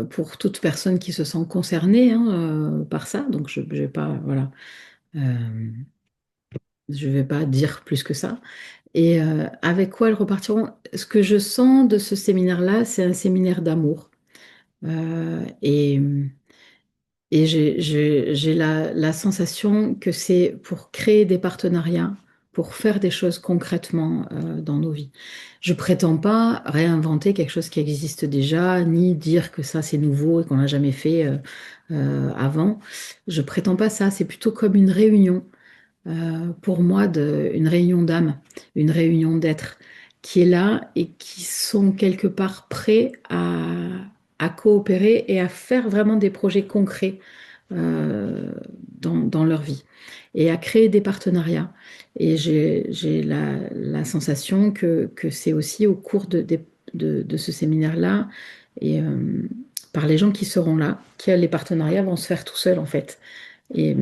pour toute personne qui se sent concernée, hein, par ça. Donc je vais pas, voilà, euh, je vais pas dire plus que ça. Et avec quoi elles repartiront? Ce que je sens de ce séminaire-là, c'est un séminaire d'amour. Euh, et et j'ai la sensation que c'est pour créer des partenariats, pour faire des choses concrètement dans nos vies. Je prétends pas réinventer quelque chose qui existe déjà, ni dire que ça c'est nouveau et qu'on n'a jamais fait avant. Je prétends pas ça, c'est plutôt comme une réunion pour moi une réunion d'âme, une réunion d'êtres qui est là et qui sont quelque part prêts à coopérer et à faire vraiment des projets concrets dans leur vie et à créer des partenariats. Et j'ai la sensation que c'est aussi au cours de ce séminaire-là et par les gens qui seront là, que les partenariats vont se faire tout seuls en fait. Et,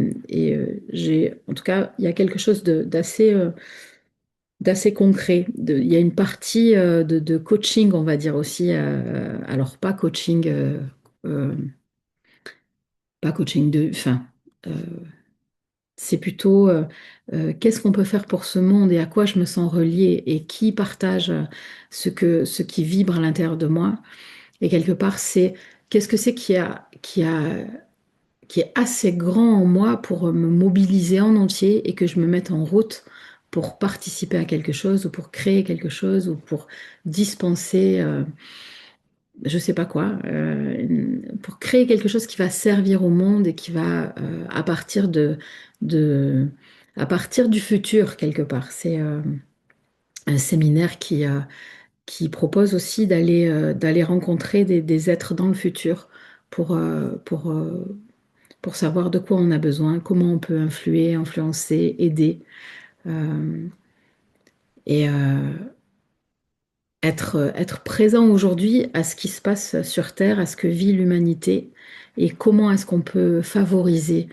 en tout cas, il y a quelque chose d'assez concret. Il y a une partie de coaching, on va dire aussi. Alors, euh, pas coaching enfin, euh, c'est plutôt qu'est-ce qu'on peut faire pour ce monde et à quoi je me sens reliée et qui partage ce qui vibre à l'intérieur de moi. Et quelque part, c'est qu'est-ce que c'est qui est assez grand en moi pour me mobiliser en entier et que je me mette en route pour participer à quelque chose ou pour créer quelque chose ou pour dispenser, je sais pas quoi, pour créer quelque chose qui va servir au monde et qui va, de, à partir du futur quelque part. C'est un séminaire qui propose aussi d'aller rencontrer des êtres dans le futur pour, euh, pour, euh, pour savoir de quoi on a besoin, comment on peut influer, influencer, aider euh, et être présent aujourd'hui à ce qui se passe sur Terre, à ce que vit l'humanité et comment est-ce qu'on peut favoriser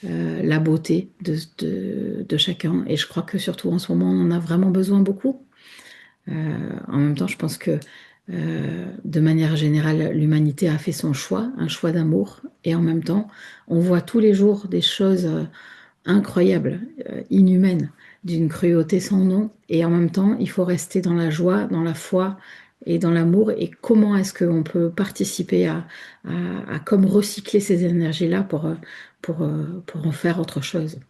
la beauté de chacun. Et je crois que surtout en ce moment, on en a vraiment besoin beaucoup. En même temps, je pense que de manière générale, l'humanité a fait son choix, un choix d'amour. Et en même temps, on voit tous les jours des choses incroyable, inhumaine, d'une cruauté sans nom. Et en même temps, il faut rester dans la joie, dans la foi et dans l'amour. Et comment est-ce qu'on peut participer à comme recycler ces énergies-là pour en faire autre chose?